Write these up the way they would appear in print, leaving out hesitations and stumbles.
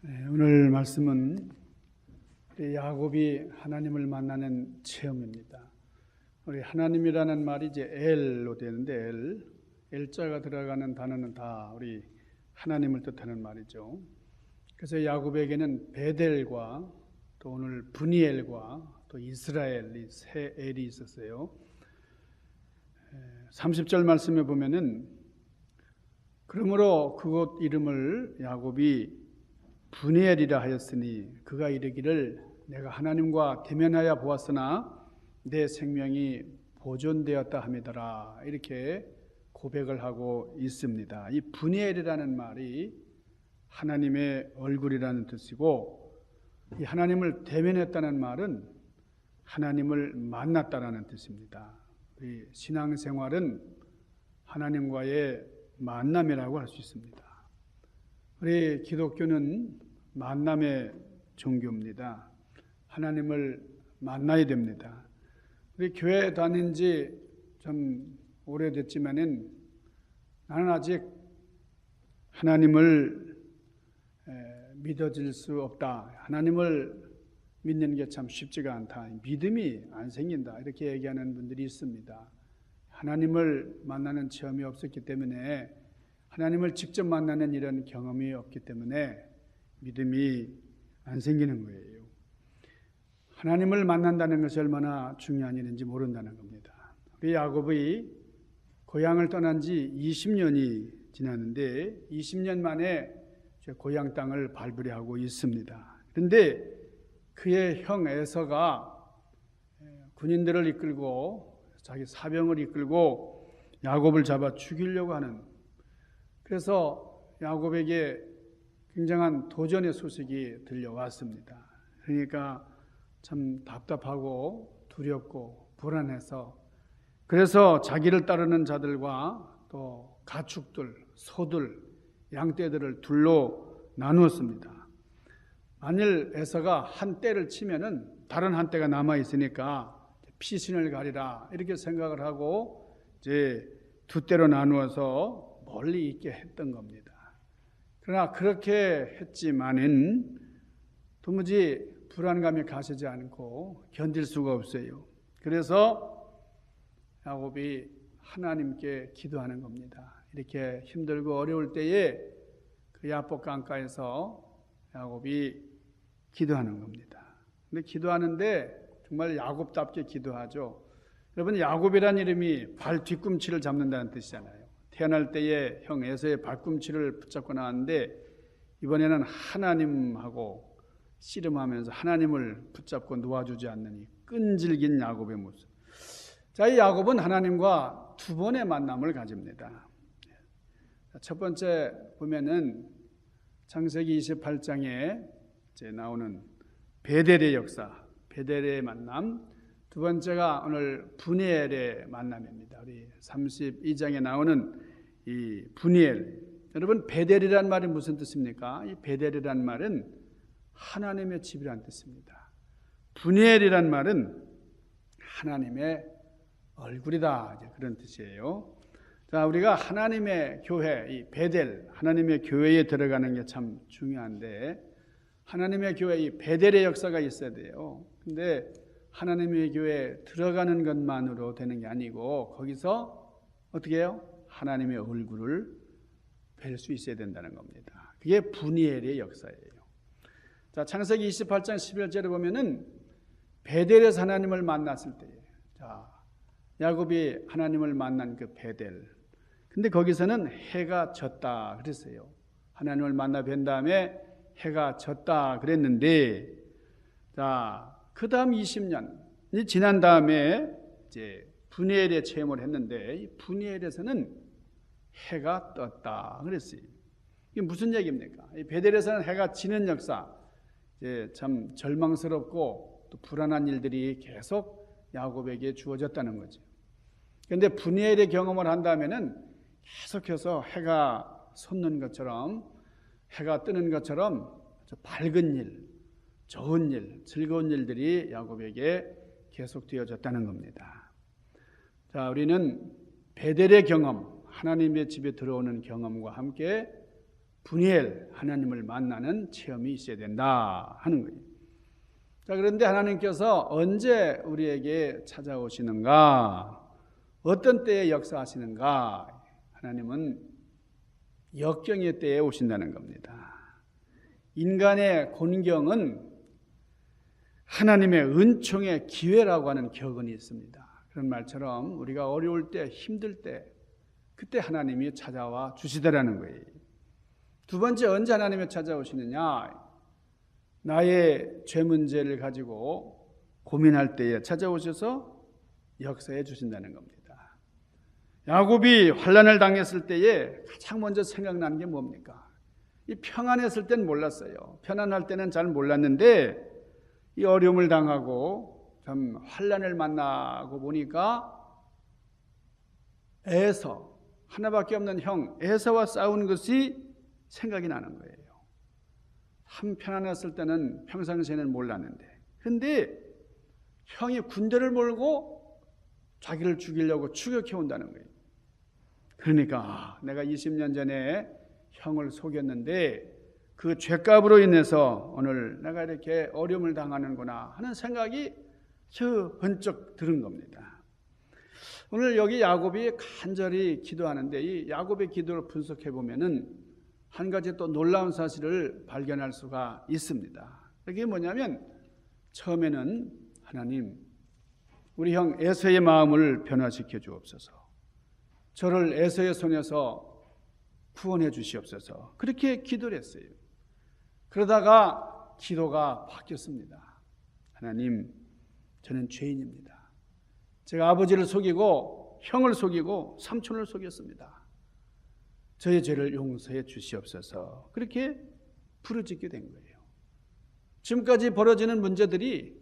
오늘 말씀은 야곱이 하나님을 만나는 체험입니다. 우리 하나님이라는 말이 이제 엘로 되는데 엘자가 들어가는 단어는 다 우리 하나님을 뜻하는 말이죠. 그래서 야곱에게는 베델과 또 오늘 브니엘과 또 이스라엘 이 세 엘이 있었어요. 30절 말씀에 보면은 그러므로 그곳 이름을 야곱이 브니엘이라 하였으니 그가 이르기를 내가 하나님과 대면하여 보았으나 내 생명이 보존되었다 함이더라. 이렇게 고백을 하고 있습니다. 이 브니엘이라는 말이 하나님의 얼굴이라는 뜻이고, 이 하나님을 대면했다는 말은 하나님을 만났다라는 뜻입니다. 우리 신앙생활은 하나님과의 만남이라고 할 수 있습니다. 우리 기독교는 만남의 종교입니다. 하나님을 만나야 됩니다. 우리 교회 다닌 지 좀 오래됐지만은 나는 아직 하나님을 믿어질 수 없다. 하나님을 믿는 게 참 쉽지가 않다. 믿음이 안 생긴다. 이렇게 얘기하는 분들이 있습니다. 하나님을 만나는 체험이 없었기 때문에, 하나님을 직접 만나는 이런 경험이 없기 때문에 믿음이 안 생기는 거예요. 하나님을 만난다는 것이 얼마나 중요한 일인지 모른다는 겁니다. 우리 야곱이 고향을 떠난 지 20년이 지났는데 20년 만에 고향 땅을 밟으려고 있습니다. 그런데 그의 형 에서가 군인들을 이끌고 자기 사병을 이끌고 야곱을 잡아 죽이려고 하는, 그래서 야곱에게 굉장한 도전의 소식이 들려왔습니다. 그러니까 참 답답하고 두렵고 불안해서, 그래서 자기를 따르는 자들과 또 가축들, 소들, 양떼들을 둘로 나누었습니다. 만일 에서가 한 떼를 치면은 다른 한 떼가 남아 있으니까 피신을 가리라 이렇게 생각을 하고 이제 두 떼로 나누어서 멀리 있게 했던 겁니다. 그러나 그렇게 했지만은 도무지 불안감이 가시지 않고 견딜 수가 없어요. 그래서 야곱이 하나님께 기도하는 겁니다. 이렇게 힘들고 어려울 때에 그 야복 강가에서 야곱이 기도하는 겁니다. 근데 기도하는데 정말 야곱답게 기도하죠. 여러분, 야곱이란 이름이 발 뒤꿈치를 잡는다는 뜻이잖아요. 태어날 때에 형 에서의 발꿈치를 붙잡고 나왔는데 이번에는 하나님하고 씨름하면서 하나님을 붙잡고 놓아주지 않는 이 끈질긴 야곱의 모습. 자, 이 야곱은 하나님과 두 번의 만남을 가집니다. 첫 번째 보면은 창세기 28장에 이제 나오는 베델의 역사, 베델의 만남. 두 번째가 오늘 브니엘의 만남입니다. 우리 32장에 나오는 이 브니엘. 여러분, 베델이란 말이 무슨 뜻입니까? 이 베델이란 말은 하나님의 집이란 뜻입니다. 브니엘이란 말은 하나님의 얼굴이다, 그런 뜻이에요. 자, 우리가 하나님의 교회, 이 베델, 하나님의 교회에 들어가는 게 참 중요한데, 하나님의 교회, 이 베델의 역사가 있어야 돼요. 근데 하나님의 교회에 들어가는 것만으로 되는 게 아니고 거기서 어떻게 해요? 하나님의 얼굴을 뵐 수 있어야 된다는 겁니다. 그게 브니엘의 역사예요. 자, 창세기 28장 11절에 보면은 베델에서 하나님을 만났을 때, 자, 야곱이 하나님을 만난 그 베델. 근데 거기서는 해가 졌다 그랬어요. 하나님을 만나 뵌 다음에 해가 졌다 그랬는데, 자, 그 다음 20년이 지난 다음에 이제 브니엘의 체험을 했는데, 이 브니엘에서는 해가 떴다 그랬어요. 이게 무슨 얘기입니까? 이 베델에서는 해가 지는 역사, 이제 참 절망스럽고 또 불안한 일들이 계속 야곱에게 주어졌다는 거죠. 그런데 브니엘의 경험을 한다면은 계속해서 해가 솟는 것처럼, 해가 뜨는 것처럼 밝은 일, 좋은 일, 즐거운 일들이 야곱에게 계속 되어졌다는 겁니다. 자, 우리는 베델의 경험, 하나님의 집에 들어오는 경험과 함께 분이엘 하나님을 만나는 체험이 있어야 된다 하는 거예요. 자, 그런데 하나님께서 언제 우리에게 찾아오시는가? 어떤 때에 역사하시는가? 하나님은 역경의 때에 오신다는 겁니다. 인간의 곤경은 하나님의 은총의 기회라고 하는 격언이 있습니다. 그런 말처럼 우리가 어려울 때, 힘들 때, 그때 하나님이 찾아와 주시더라는 거예요. 두 번째, 언제 하나님이 찾아오시느냐? 나의 죄 문제를 가지고 고민할 때에 찾아오셔서 역사해 주신다는 겁니다. 야곱이 환난을 당했을 때에 가장 먼저 생각나는 게 뭡니까? 이 평안했을 땐 몰랐어요. 편안할 때는 잘 몰랐는데 이 어려움을 당하고 참 환난을 만나고 보니까 에서, 하나밖에 없는 형 에서와 싸운 것이 생각이 나는 거예요. 참 편안했을 때는 평상시에는 몰랐는데, 근데 형이 군대를 몰고 자기를 죽이려고 추격해 온다는 거예요. 그러니까 내가 20년 전에 형을 속였는데 그 죄값으로 인해서 오늘 내가 이렇게 어려움을 당하는구나 하는 생각이 번쩍 들은 겁니다. 오늘 여기 야곱이 간절히 기도하는데 이 야곱의 기도를 분석해 보면은 한 가지 또 놀라운 사실을 발견할 수가 있습니다. 그게 뭐냐면 처음에는 하나님, 우리 형 에서의 마음을 변화시켜 주옵소서. 저를 에서의 손에서 구원해 주시옵소서. 그렇게 기도를 했어요. 그러다가 기도가 바뀌었습니다. 하나님, 저는 죄인입니다. 제가 아버지를 속이고 형을 속이고 삼촌을 속였습니다. 저의 죄를 용서해 주시옵소서. 그렇게 부르짖게 된 거예요. 지금까지 벌어지는 문제들이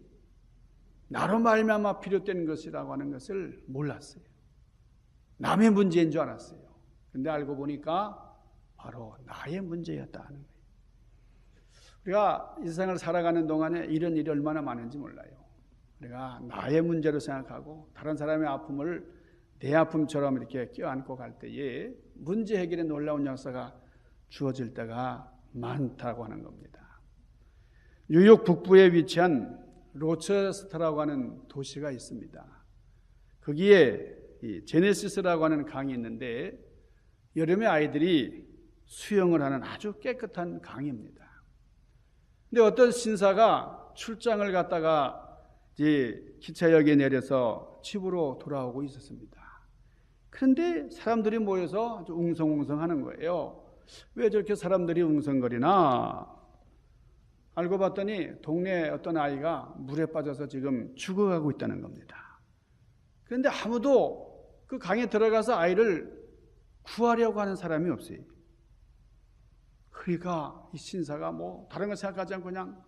나로 말미암아 비롯된 것이라고 하는 것을 몰랐어요. 남의 문제인 줄 알았어요. 근데 알고 보니까 바로 나의 문제였다 하는 거예요. 우리가 이 세상을 살아가는 동안에 이런 일이 얼마나 많은지 몰라요. 우리가 나의 문제로 생각하고 다른 사람의 아픔을 내 아픔처럼 이렇게 껴안고 갈 때에 문제 해결의 놀라운 역사가 주어질 때가 많다고 하는 겁니다. 뉴욕 북부에 위치한 로체스터라고 하는 도시가 있습니다. 거기에 제네시스라고 하는 강이 있는데 여름에 아이들이 수영을 하는 아주 깨끗한 강입니다. 근데 어떤 신사가 출장을 갔다가 이제 기차역에 내려서 집으로 돌아오고 있었습니다. 그런데 사람들이 모여서 아주 웅성웅성하는 거예요. 왜 저렇게 사람들이 웅성거리나? 알고 봤더니 동네 어떤 아이가 물에 빠져서 지금 죽어가고 있다는 겁니다. 그런데 아무도 그 강에 들어가서 아이를 구하려고 하는 사람이 없어요. 그러니까 이 신사가 뭐 다른 거 생각하지 않고 그냥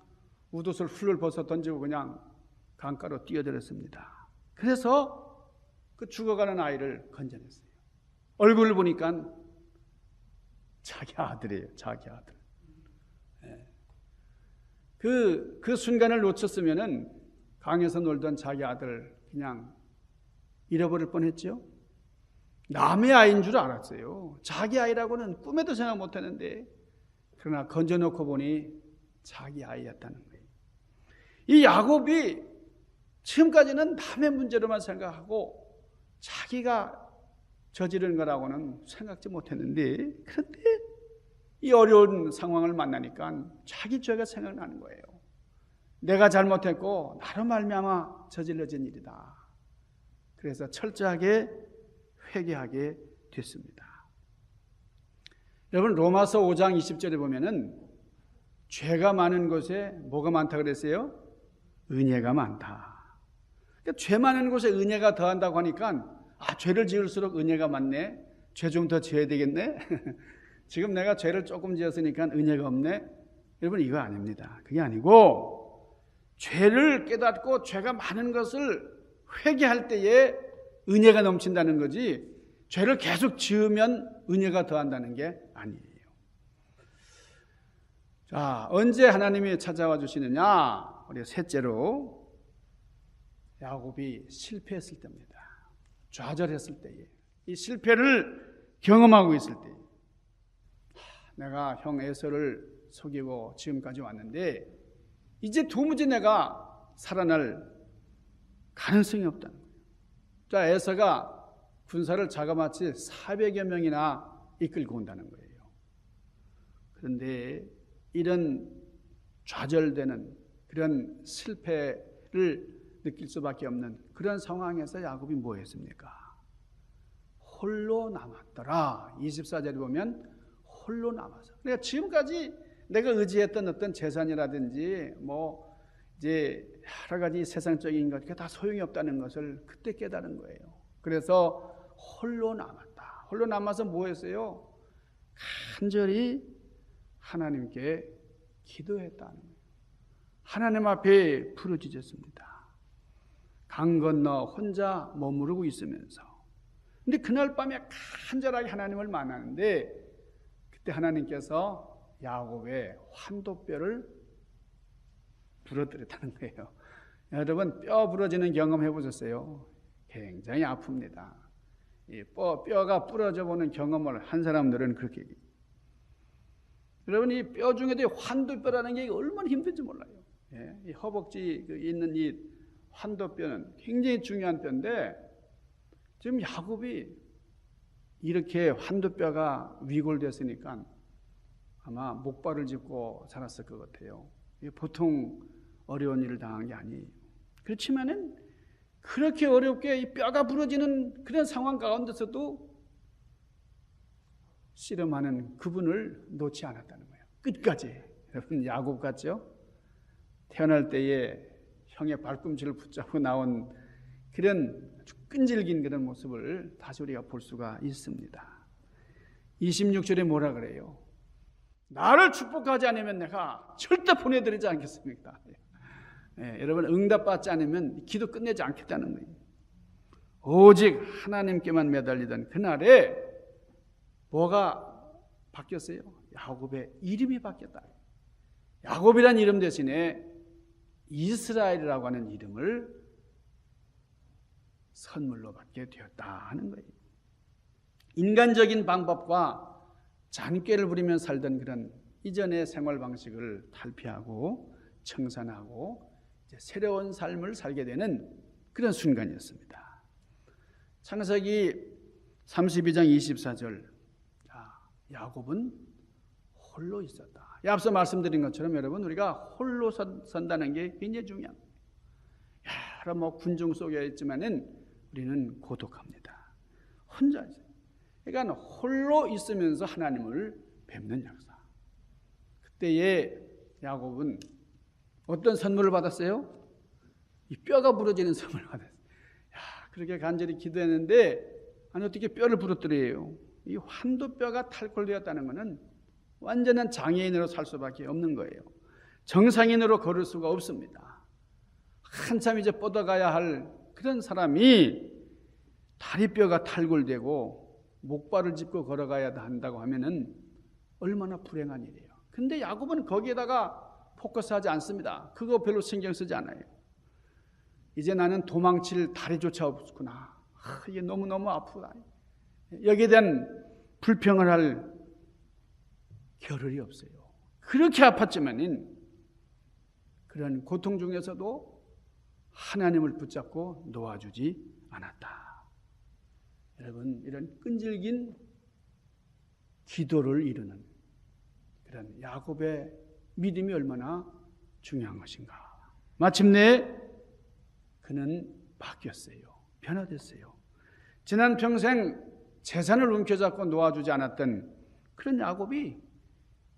웃옷을 훌훌 벗어 던지고 그냥 강가로 뛰어들었습니다. 그래서 그 죽어가는 아이를 건져냈어요. 얼굴을 보니까 자기 아들이에요. 자기 아들. 그 순간을 놓쳤으면은 강에서 놀던 자기 아들 그냥 잃어버릴 뻔했죠. 남의 아이인 줄 알았어요. 자기 아이라고는 꿈에도 생각 못했는데 그러나 건져놓고 보니 자기 아이였다는 거예요. 이 야곱이 지금까지는 남의 문제로만 생각하고 자기가 저지른 거라고는 생각지 못했는데 그런데 이 어려운 상황을 만나니까 자기 죄가 생각나는 거예요. 내가 잘못했고 나로 말미암아 저질러진 일이다. 그래서 철저하게 회개하게 됐습니다. 여러분 로마서 5장 20절에 보면은 죄가 많은 곳에 뭐가 많다 그랬어요? 은혜가 많다. 그러니까 죄 많은 곳에 은혜가 더한다고 하니까 죄를 지을수록 은혜가 많네. 죄 좀 더 지어야 되겠네. 지금 내가 죄를 조금 지었으니까 은혜가 없네. 여러분 이거 아닙니다. 그게 아니고 죄를 깨닫고 죄가 많은 것을 회개할 때에 은혜가 넘친다는 거지 죄를 계속 지으면 은혜가 더한다는 게 아니에요. 자, 언제 하나님이 찾아와 주시느냐? 우리 셋째로 야곱이 실패했을 때입니다. 좌절했을 때에 이 실패를 경험하고 있을 때에 내가 형 에서를 속이고 지금까지 왔는데 이제 도무지 내가 살아날 가능성이 없다는 거예요. 자, 에서가 군사를 자그마치 400여 명이나 이끌고 온다는 거예요. 그런데 이런 좌절되는 그런 실패를 느낄 수밖에 없는 그런 상황에서 야곱이 뭐 했습니까? 홀로 남았더라. 24절에 보면 홀로 남아서. 그러니까 지금까지 내가 의지했던 어떤 재산이라든지 뭐 이제 여러 가지 세상적인 것, 다 소용이 없다는 것을 그때 깨달은 거예요. 그래서 홀로 남았다. 홀로 남아서 뭐 했어요? 간절히 하나님께 기도했다는 거예요. 하나님 앞에 부르짖었습니다. 강 건너 혼자 머무르고 있으면서. 근데 그날 밤에 간절하게 하나님을 만나는데 그때 하나님께서 야곱의 환도뼈를 부러뜨렸다는 거예요. 여러분, 뼈 부러지는 경험 해보셨어요? 굉장히 아픕니다. 이 뼈가 부러져 보는 경험을 한 사람들은 그렇게 얘기해요. 여러분, 이 뼈 중에도 환도뼈라는 게 얼마나 힘든지 몰라요. 이 허벅지 있는 이 환도뼈는 굉장히 중요한 뼈인데 지금 야곱이 이렇게 환도뼈가 위골됐으니까 아마 목발을 짚고 살았을 것 같아요. 보통 어려운 일을 당한 게 아니에요. 그렇지만은 그렇게 어렵게 이 뼈가 부러지는 그런 상황 가운데서도 씨름하는 그분을 놓지 않았다는 거예요. 끝까지. 여러분, 야곱 같죠? 태어날 때에 형의 발꿈치를 붙잡고 나온 그런 끈질긴 그런 모습을 다시 우리가 볼 수가 있습니다. 26절에 뭐라 그래요? 나를 축복하지 않으면 내가 절대 보내드리지 않겠습니까? 여러분, 응답받지 않으면 기도 끝내지 않겠다는 거예요. 오직 하나님께만 매달리던 그날에 뭐가 바뀌었어요? 야곱의 이름이 바뀌었다. 야곱이란 이름 대신에 이스라엘이라고 하는 이름을 선물로 받게 되었다 하는 거예요. 인간적인 방법과 잔꾀를 부리며 살던 그런 이전의 생활 방식을 탈피하고 청산하고 이제 새로운 삶을 살게 되는 그런 순간이었습니다. 창세기 32장 24절. 야곱은 홀로 있었다. 앞서 말씀드린 것처럼 여러분, 우리가 홀로 선다는 게 굉장히 중요합니다. 여러 군중 속에 있지만은 우리는 고독합니다. 혼자 있어요. 그러니까 홀로 있으면서 하나님을 뵙는 역사. 그때에 야곱은 어떤 선물을 받았어요? 이 뼈가 부러지는 선물을 받았어요. 그렇게 간절히 기도했는데 아니 어떻게 뼈를 부러뜨려요? 이 환도뼈가 탈골되었다는 것은 완전한 장애인으로 살 수밖에 없는 거예요. 정상인으로 걸을 수가 없습니다. 한참 이제 뻗어가야 할 그런 사람이 다리뼈가 탈골되고 목발을 짚고 걸어가야 한다고 하면은 얼마나 불행한 일이에요. 근데 야곱은 거기에다가 포커스하지 않습니다. 그거 별로 신경 쓰지 않아요. 이제 나는 도망칠 다리조차 없구나. 이게 너무너무 아프다. 여기에 대한 불평을 할 겨를이 없어요. 그렇게 아팠지만은 그런 고통 중에서도 하나님을 붙잡고 놓아주지 않았다. 여러분, 이런 끈질긴 기도를 이루는 그런 야곱의 믿음이 얼마나 중요한 것인가. 마침내 그는 바뀌었어요. 변화됐어요. 지난 평생 재산을 움켜잡고 놓아주지 않았던 그런 야곱이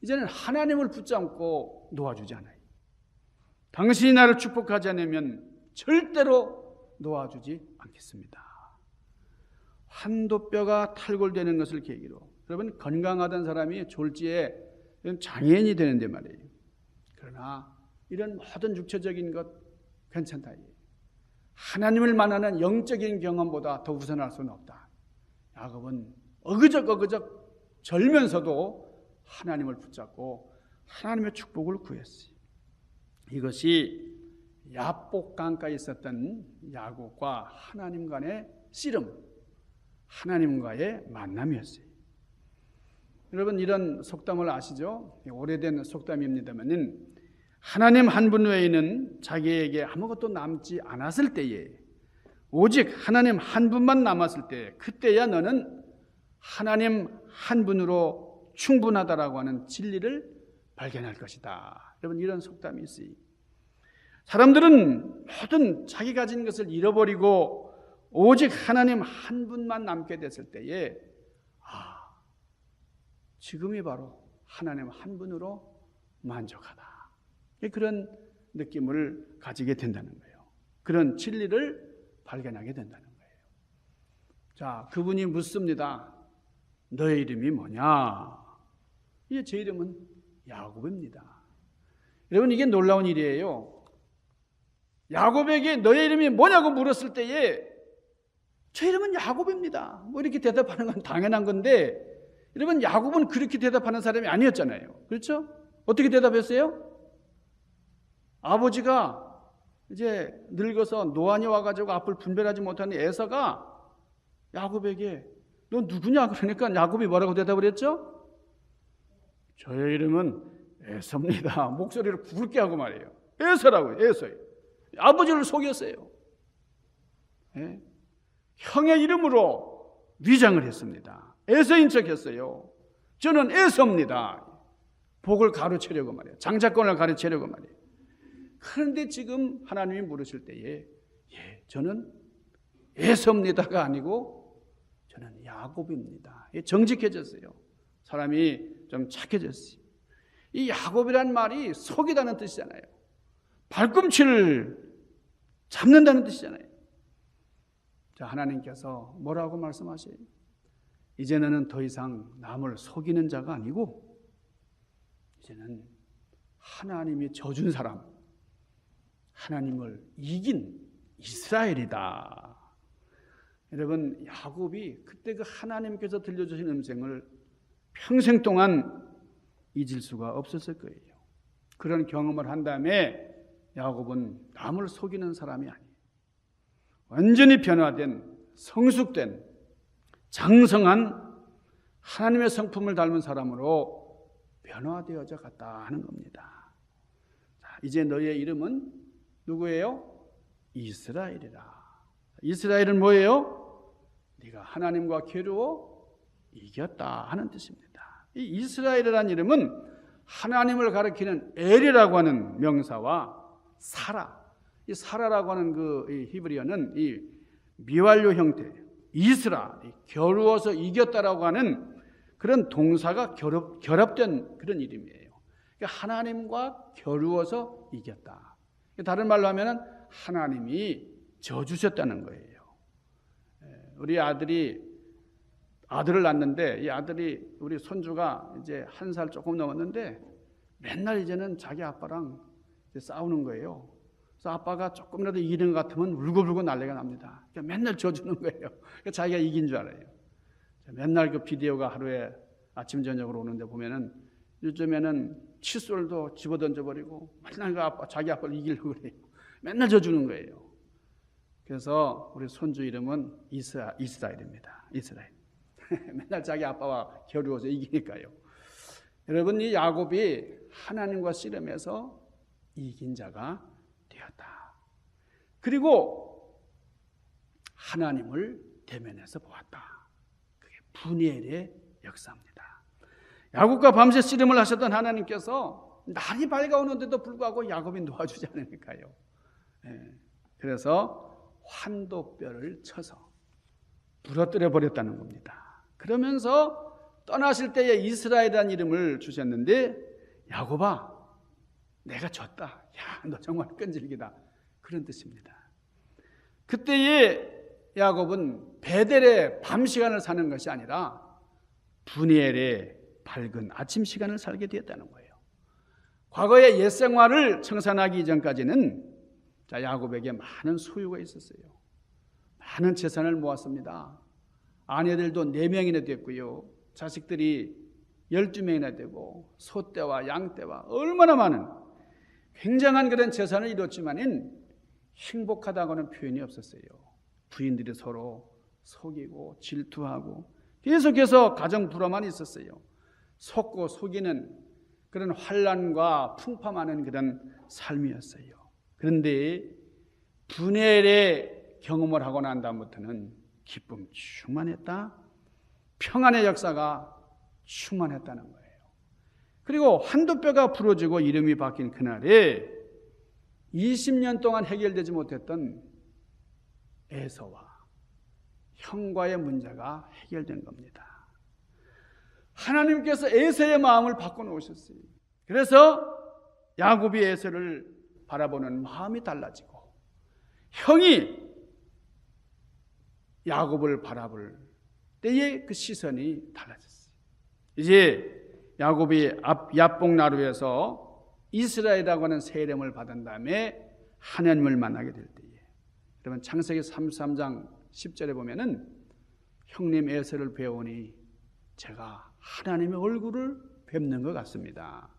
이제는 하나님을 붙잡고 놓아주지 않아요. 당신이 나를 축복하지 않으면 절대로 놓아주지 않겠습니다. 환도뼈가 탈골되는 것을 계기로, 여러분, 건강하던 사람이 졸지에 장애인이 되는데 말이에요. 그러나 이런 모든 육체적인 것 괜찮다. 하나님을 만나는 영적인 경험보다 더 우선할 수는 없다. 야곱은 어그적 절면서도 하나님을 붙잡고 하나님의 축복을 구했어요. 이것이 야복 강가에 있었던 야곱과 하나님 간의 씨름, 하나님과의 만남이었어요. 여러분 이런 속담을 아시죠? 오래된 속담입니다만은 하나님 한 분 외에는 자기에게 아무것도 남지 않았을 때에 오직 하나님 한 분만 남았을 때 그때야 너는 하나님 한 분으로 충분하다라고 하는 진리를 발견할 것이다. 여러분 이런 속담이 있어요. 사람들은 모든 자기 가진 것을 잃어버리고 오직 하나님 한 분만 남게 됐을 때에 지금이 바로 하나님 한 분으로 만족하다. 그런 느낌을 가지게 된다는 거예요. 그런 진리를 발견하게 된다는 거예요. 자, 그분이 묻습니다. 너의 이름이 뭐냐? 제 이름은 야곱입니다. 여러분 이게 놀라운 일이에요. 야곱에게 너의 이름이 뭐냐고 물었을 때에 제 이름은 야곱입니다. 뭐 이렇게 대답하는 건 당연한 건데 여러분 야곱은 그렇게 대답하는 사람이 아니었잖아요. 그렇죠? 어떻게 대답했어요? 아버지가 이제 늙어서 노안이 와가지고 앞을 분별하지 못하는 에서가 야곱에게 너 누구냐 그러니까 야곱이 뭐라고 대답을 했죠? 저의 이름은 에서입니다. 목소리를 굵게 하고 말해요. 에서라고요. 에서요. 아버지를 속였어요. 네? 형의 이름으로 위장을 했습니다. 에서인 척했어요. 저는 에서입니다. 복을 가르치려고 말이에요. 장자권을 가르치려고 말이에요. 그런데 지금 하나님이 물으실 때에 저는 에서입니다가 아니고 저는 야곱입니다. 정직해졌어요. 사람이 좀 착해졌어요. 이 야곱이란 말이 속이다는 뜻이잖아요. 발꿈치를 잡는다는 뜻이잖아요. 자, 하나님께서 뭐라고 말씀하세요? 이제 너는 더 이상 남을 속이는 자가 아니고 이제는 하나님이 져준 사람, 하나님을 이긴 이스라엘이다. 여러분 야곱이 그때 그 하나님께서 들려주신 음성을 평생 동안 잊을 수가 없었을 거예요. 그런 경험을 한 다음에 야곱은 남을 속이는 사람이 아니에요. 완전히 변화된 성숙된 장성한 하나님의 성품을 닮은 사람으로 변화되어져 갔다 하는 겁니다. 자, 이제 너의 이름은 누구예요? 이스라엘이라. 이스라엘은 뭐예요? 네가 하나님과 겨루어 이겼다 하는 뜻입니다. 이 이스라엘이라는 이름은 하나님을 가리키는 엘이라고 하는 명사와 사라, 이 사라라고 하는 그 히브리어는 이 미완료 형태, 이스라, 겨루어서 이겼다라고 하는 그런 동사가 결합된 그런 이름이에요. 그러니까 하나님과 겨루어서 이겼다. 다른 말로 하면은 하나님이 져주셨다는 거예요. 우리 아들을 낳았는데 이 아들이 우리 손주가 이제 1살 조금 넘었는데 맨날 이제는 자기 아빠랑 이제 싸우는 거예요. 그래서 아빠가 조금이라도 이기는 것 같으면 울고불고 난리가 납니다. 그러니까 맨날 져주는 거예요. 그러니까 자기가 이긴 줄 알아요. 맨날 그 비디오가 하루에 아침 저녁으로 오는데 보면은 요즘에는 칫솔도 집어던져버리고 맨날 그 자기 아빠를 이기려고 그래요. 맨날 져주는 거예요. 그래서 우리 손주 이름은 이스라엘입니다. 이스라엘. 맨날 자기 아빠와 겨루어서 이기니까요. 여러분 이 야곱이 하나님과 씨름해서 이긴 자가 되었다. 그리고 하나님을 대면해서 보았다. 그게 분이엘의 역사입니다. 야곱과 밤새 씨름을 하셨던 하나님께서 날이 밝아오는데도 불구하고 야곱이 놓아주지 않으니까요. 그래서 환도뼈를 쳐서 부러뜨려 버렸다는 겁니다. 그러면서 떠나실 때에 이스라엘이라는 이름을 주셨는데 야곱아 내가 졌다. 야, 너 정말 끈질기다. 그런 뜻입니다. 그때의 야곱은 베델의 밤 시간을 사는 것이 아니라 분이엘의 밝은 아침 시간을 살게 되었다는 거예요. 과거의 옛 생활을 청산하기 이전까지는 자, 야곱에게 많은 소유가 있었어요. 많은 재산을 모았습니다. 아내들도 4명이나 됐고요. 자식들이 12명이나 되고 소떼와 양떼와 얼마나 많은 굉장한 그런 재산을 이뤘지만은 행복하다고는 표현이 없었어요. 부인들이 서로 속이고 질투하고 계속해서 가정 불화만 있었어요. 속고 속이는 그런 환난과 풍파많은 그런 삶이었어요. 그런데 분해의 경험을 하고 난 다음부터는 기쁨 충만했다, 평안의 역사가 충만했다는 거예요. 그리고 한두 뼈가 부러지고 이름이 바뀐 그날에 20년 동안 해결되지 못했던 에서와 형과의 문제가 해결된 겁니다. 하나님께서 에서의 마음을 바꿔놓으셨어요. 그래서 야곱이 에서를 바라보는 마음이 달라지고 형이 야곱을 바라볼 때의 그 시선이 달라졌어요. 이제 야곱이 야복 나루에서 이스라엘이라고 하는 새 이름을 받은 다음에 하나님을 만나게 될 때에, 여러분 창세기 33장 10절에 보면은 형님 에서를 배우니 제가 하나님의 얼굴을 뵙는 것 같습니다.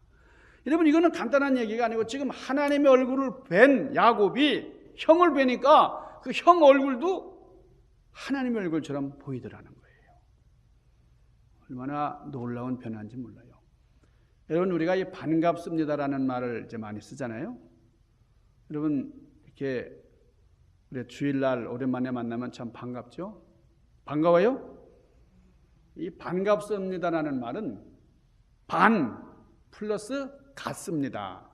여러분 이거는 간단한 얘기가 아니고 지금 하나님의 얼굴을 뵌 야곱이 형을 뵈니까 그 형 얼굴도 하나님의 얼굴처럼 보이더라는 거예요. 얼마나 놀라운 변화인지 몰라요. 여러분 우리가 이 반갑습니다라는 말을 이제 많이 쓰잖아요. 여러분 이렇게 우리 주일날 오랜만에 만나면 참 반갑죠? 반가워요? 이 반갑습니다라는 말은 반 플러스 같습니다.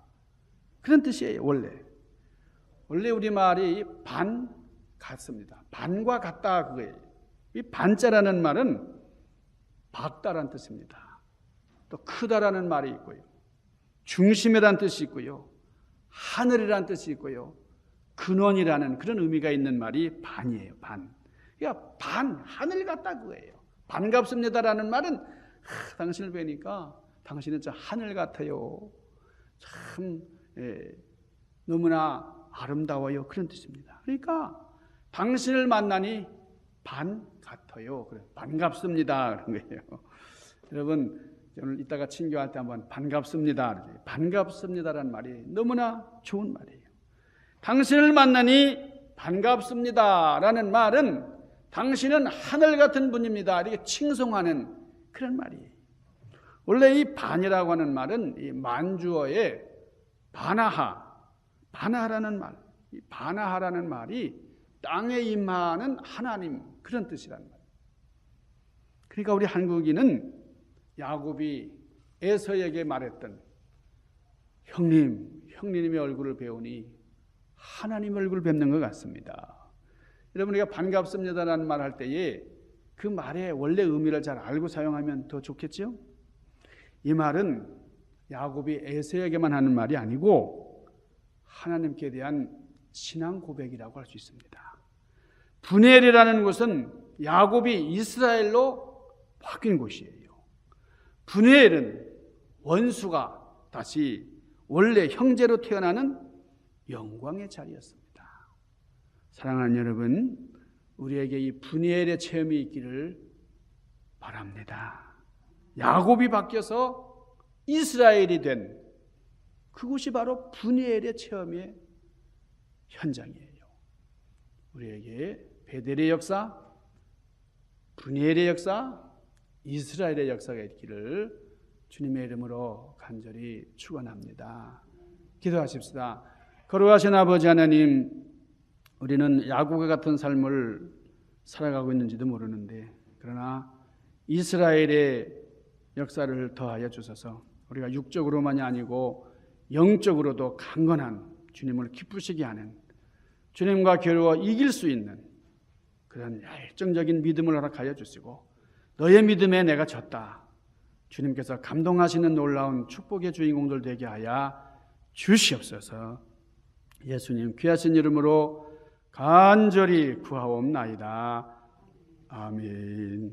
그런 뜻이에요. 원래 우리말이 반 같습니다. 반과 같다 그거예요. 이 반자라는 말은 밝다라는 뜻입니다. 또 크다라는 말이 있고요. 중심이라는 뜻이 있고요. 하늘이라는 뜻이 있고요. 근원이라는 그런 의미가 있는 말이 반이에요. 반. 그러니까 반, 하늘 같다 그거예요. 반갑습니다라는 말은 당신을 뵈니까 당신은 저 하늘 같아요. 참 너무나 아름다워요. 그런 뜻입니다. 그러니까 당신을 만나니 반 같아요. 그래 반갑습니다. 그런 거예요. 여러분 오늘 이따가 친교할 때 한번 반갑습니다. 반갑습니다라는 말이 너무나 좋은 말이에요. 당신을 만나니 반갑습니다라는 말은 당신은 하늘 같은 분입니다. 이렇게 칭송하는 그런 말이에요. 원래 이 반이라고 하는 말은 이 만주어의 바나하라는 말, 이 바나하라는 말이 땅에 임하는 하나님 그런 뜻이란 말이에요. 그러니까 우리 한국인은 야곱이 에서에게 말했던 형님의 얼굴을 배우니 하나님의 얼굴을 뵙는 것 같습니다. 여러분 우리가 반갑습니다라는 말 할 때에 그 말의 원래 의미를 잘 알고 사용하면 더 좋겠죠? 이 말은 야곱이 에서에게만 하는 말이 아니고 하나님께 대한 신앙 고백이라고 할 수 있습니다. 분엘이라는 곳은 야곱이 이스라엘로 바뀐 곳이에요. 분엘은 원수가 다시 원래 형제로 태어나는 영광의 자리였습니다. 사랑하는 여러분, 우리에게 이 분엘의 체험이 있기를 바랍니다. 야곱이 바뀌어서 이스라엘이 된 그곳이 바로 분엘의 체험의 현장이에요. 우리에게 베델의 역사, 분엘의 역사, 이스라엘의 역사가 있기를 주님의 이름으로 간절히 축원합니다. 기도하십시다. 거룩하신 아버지 하나님, 우리는 야곱과 같은 삶을 살아가고 있는지도 모르는데 그러나 이스라엘의 역사를 더하여 주셔서 우리가 육적으로만이 아니고 영적으로도 강건한 주님을 기쁘시게 하는 주님과 겨루어 이길 수 있는 그런 열정적인 믿음을 허락하여 주시고 너의 믿음에 내가 졌다. 주님께서 감동하시는 놀라운 축복의 주인공들 되게 하여 주시옵소서. 예수님 귀하신 이름으로 간절히 구하옵나이다. 아멘.